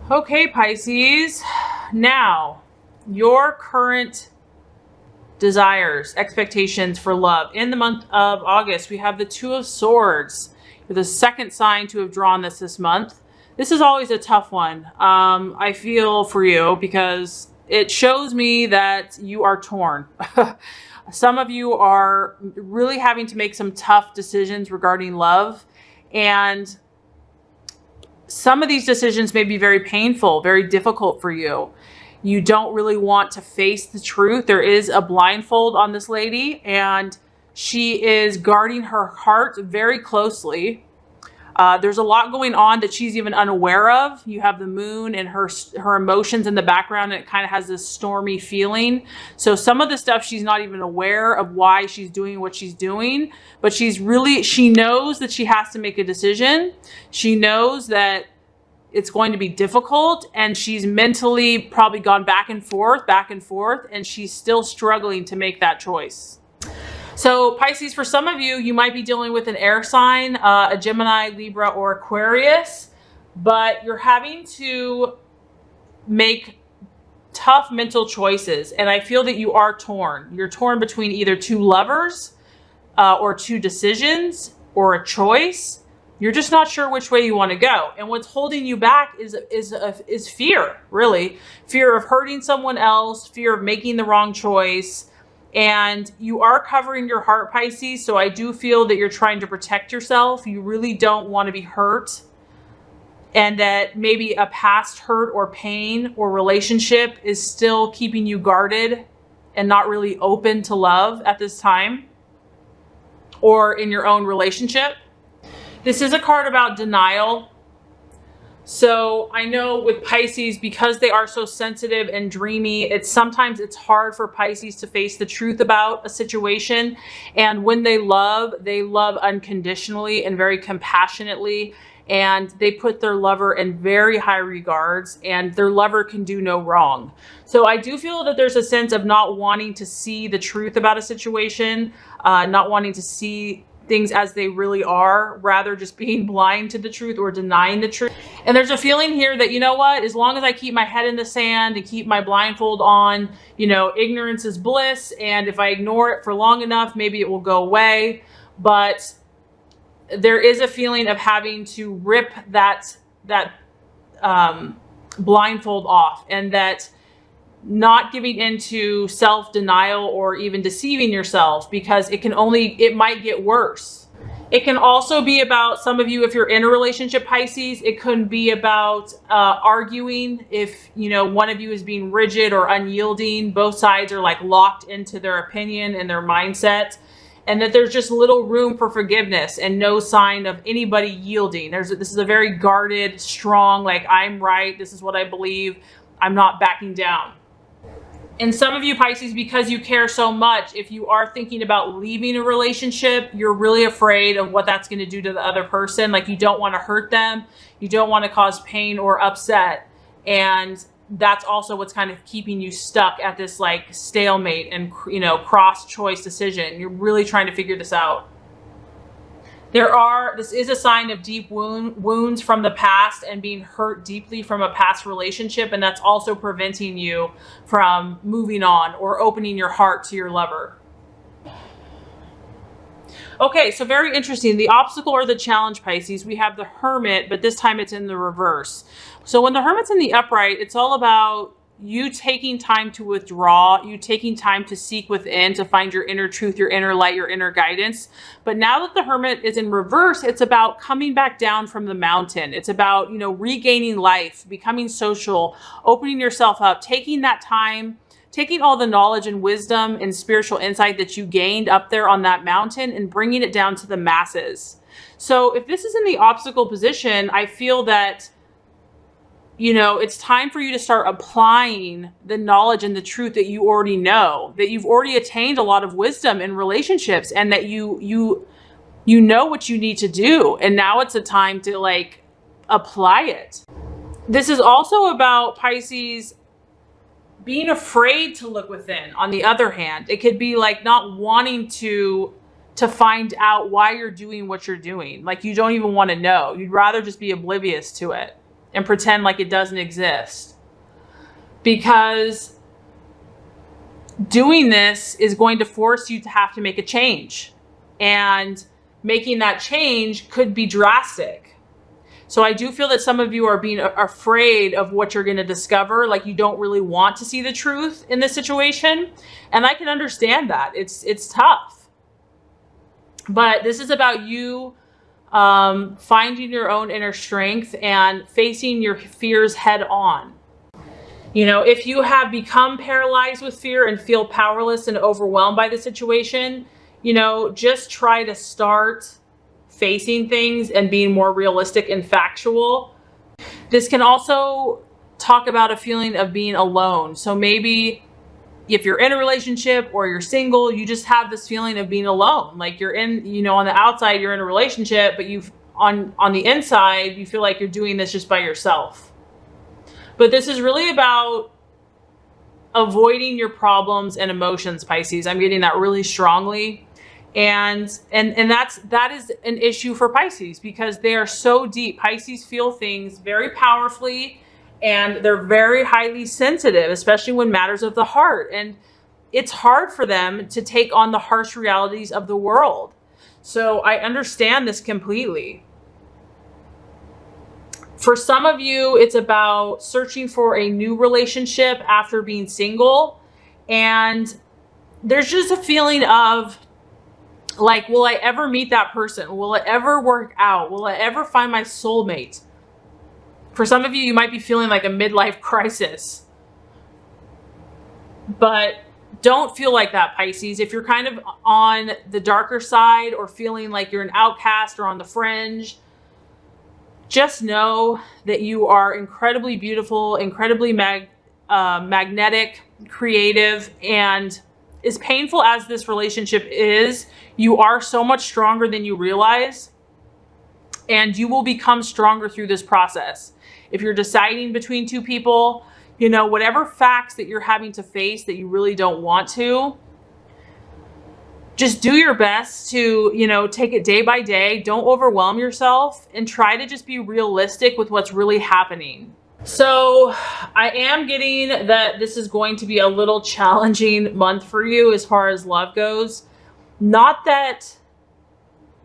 Okay, Pisces. Now, your current desires, expectations for love. In the month of August, we have the Two of Swords. You're the second sign to have drawn this month. This is always a tough one. I feel for you because it shows me that you are torn. Some of you are really having to make some tough decisions regarding love, and some of these decisions may be very painful, very difficult for you. You don't really want to face the truth. There is a blindfold on this lady, and she is guarding her heart very closely. There's a lot going on that she's even unaware of. You have the moon and her emotions in the background, and it kind of has this stormy feeling. So some of the stuff she's not even aware of why she's doing what she's doing, but she knows that she has to make a decision. She knows that it's going to be difficult, and she's mentally probably gone back and forth, and she's still struggling to make that choice. So Pisces, for some of you, you might be dealing with an air sign, a Gemini, Libra, or Aquarius, but you're having to make tough mental choices. And I feel that you are torn. You're torn between either two lovers or two decisions or a choice. You're just not sure which way you want to go. And what's holding you back is fear, really. Fear of hurting someone else, fear of making the wrong choice. And you are covering your heart, Pisces. So I do feel that you're trying to protect yourself. You really don't want to be hurt. And that maybe a past hurt or pain or relationship is still keeping you guarded and not really open to love at this time or in your own relationship. This is a card about denial. So I know with Pisces, because they are so sensitive and dreamy, sometimes it's hard for Pisces to face the truth about a situation. And when they love unconditionally and very compassionately, and they put their lover in very high regards, and their lover can do no wrong. So I do feel that there's a sense of not wanting to see the truth about a situation, not wanting to see things as they really are, rather just being blind to the truth or denying the truth. And there's a feeling here that, you know what, as long as I keep my head in the sand and keep my blindfold on, you know, ignorance is bliss. And if I ignore it for long enough, maybe it will go away. But there is a feeling of having to rip that blindfold off, and that not giving into self-denial or even deceiving yourself, because it might get worse. It can also be about, some of you, if you're in a relationship, Pisces, it could be about arguing. If, you know, one of you is being rigid or unyielding, both sides are like locked into their opinion and their mindset, and that there's just little room for forgiveness and no sign of anybody yielding. This is a very guarded, strong, like, I'm right, this is what I believe, I'm not backing down. And some of you, Pisces, because you care so much, if you are thinking about leaving a relationship, you're really afraid of what that's going to do to the other person. Like, you don't want to hurt them. You don't want to cause pain or upset. And that's also what's kind of keeping you stuck at this like stalemate and, you know, cross-choice decision. You're really trying to figure this out. This is a sign of deep wounds from the past and being hurt deeply from a past relationship. And that's also preventing you from moving on or opening your heart to your lover. Okay, so very interesting. The obstacle or the challenge, Pisces, we have the Hermit, but this time it's in the reverse. So when the Hermit's in the upright, it's all about you taking time to withdraw, you taking time to seek within, to find your inner truth, your inner light, your inner guidance. But now that the Hermit is in reverse, it's about coming back down from the mountain. It's about, you know, regaining life, becoming social, opening yourself up, taking that time, taking all the knowledge and wisdom and spiritual insight that you gained up there on that mountain and bringing it down to the masses. So if this is in the obstacle position, I feel that, you know, it's time for you to start applying the knowledge and the truth that you already know, that you've already attained a lot of wisdom in relationships, and that you know what you need to do. And now it's a time to like apply it. This is also about, Pisces, being afraid to look within. On the other hand, it could be like not wanting to find out why you're doing what you're doing. Like, you don't even want to know. You'd rather just be oblivious to it. and pretend like it doesn't exist. Because doing this is going to force you to have to make a change. And making that change could be drastic. So I do feel that some of you are being afraid of what you're going to discover. Like you don't really want to see the truth in this situation. And I can understand that. It's tough. But this is about you finding your own inner strength and facing your fears head on. You know, if you have become paralyzed with fear and feel powerless and overwhelmed by the situation, you know, just try to start facing things and being more realistic and factual. This can also talk about a feeling of being alone. So maybe if you're in a relationship or you're single, you just have this feeling of being alone. Like you're in, you know, on the outside, you're in a relationship, but on the inside, you feel like you're doing this just by yourself. But this is really about avoiding your problems and emotions, Pisces. I'm getting that really strongly. And that is an issue for Pisces because they are so deep. Pisces feel things very powerfully and they're very highly sensitive, especially when matters of the heart. And it's hard for them to take on the harsh realities of the world. So I understand this completely. For some of you, it's about searching for a new relationship after being single. And there's just a feeling of like, will I ever meet that person? Will it ever work out? Will I ever find my soulmate? For some of you, you might be feeling like a midlife crisis. But don't feel like that, Pisces. If you're kind of on the darker side or feeling like you're an outcast or on the fringe, just know that you are incredibly beautiful, incredibly magnetic, creative, and as painful as this relationship is, you are so much stronger than you realize, and you will become stronger through this process. If you're deciding between two people, you know, whatever facts that you're having to face that you really don't want to, just do your best to, you know, take it day by day. Don't overwhelm yourself and try to just be realistic with what's really happening. So I am getting that this is going to be a little challenging month for you as far as love goes. Not that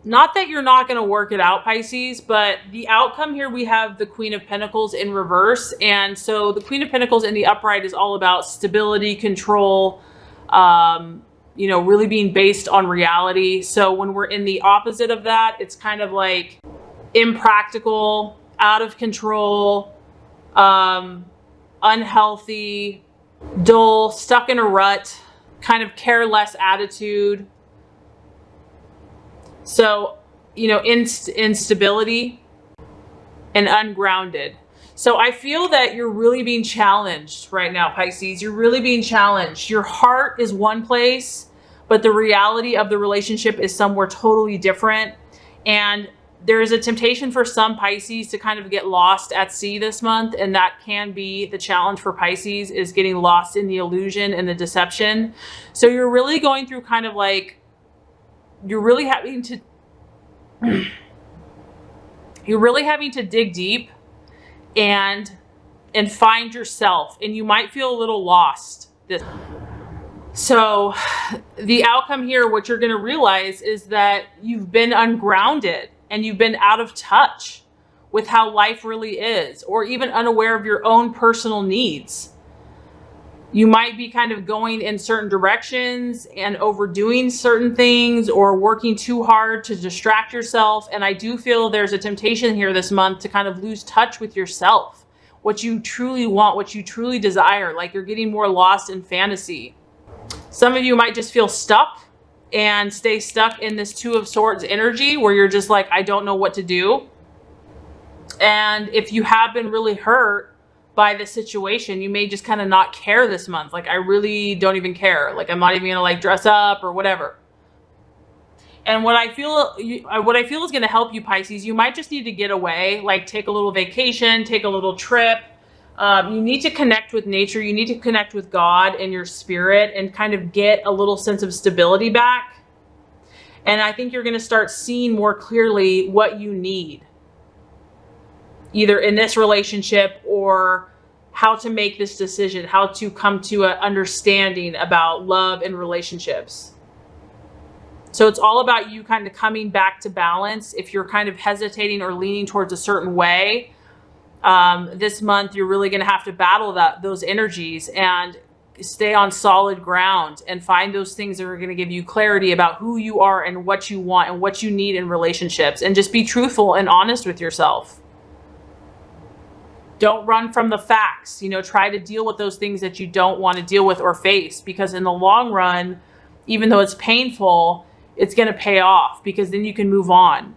you're not going to work it out, Pisces, but the outcome here, we have the Queen of Pentacles in reverse. And so the Queen of Pentacles in the upright is all about stability, control, you know, really being based on reality. So when we're in the opposite of that, it's kind of like impractical, out of control, unhealthy, dull, stuck in a rut, kind of careless attitude. So, you know, instability and ungrounded. So I feel that you're really being challenged right now, Pisces. You're really being challenged. Your heart is one place, but the reality of the relationship is somewhere totally different. And there is a temptation for some Pisces to kind of get lost at sea this month. And that can be the challenge for Pisces, is getting lost in the illusion and the deception. So you're really going through kind of like, you're really having to dig deep and find yourself, and you might feel a little lost. So the outcome here, what you're going to realize is that you've been ungrounded and you've been out of touch with how life really is, or even unaware of your own personal needs. You might be kind of going in certain directions and overdoing certain things, or working too hard to distract yourself. And I do feel there's a temptation here this month to kind of lose touch with yourself, what you truly want, what you truly desire. Like you're getting more lost in fantasy. Some of you might just feel stuck and stay stuck in this Two of Swords energy where you're just like, I don't know what to do. And if you have been really hurt by the situation, you may just kind of not care this month. Like, I really don't even care. Like, I'm not even gonna like dress up or whatever. And what I feel is going to help you, Pisces, you might just need to get away, like take a little vacation, take a little trip. You need to connect with nature. You need to connect with God and your spirit and kind of get a little sense of stability back. And I think you're going to start seeing more clearly what you need. either in this relationship or how to make this decision, how to come to an understanding about love and relationships. So it's all about you kind of coming back to balance. If you're kind of hesitating or leaning towards a certain way, this month you're really going to have to battle those energies and stay on solid ground and find those things that are going to give you clarity about who you are and what you want and what you need in relationships, and just be truthful and honest with yourself. Don't run from the facts. Try to deal with those things that you don't want to deal with or face, because in the long run, even though it's painful, it's going to pay off, because then you can move on.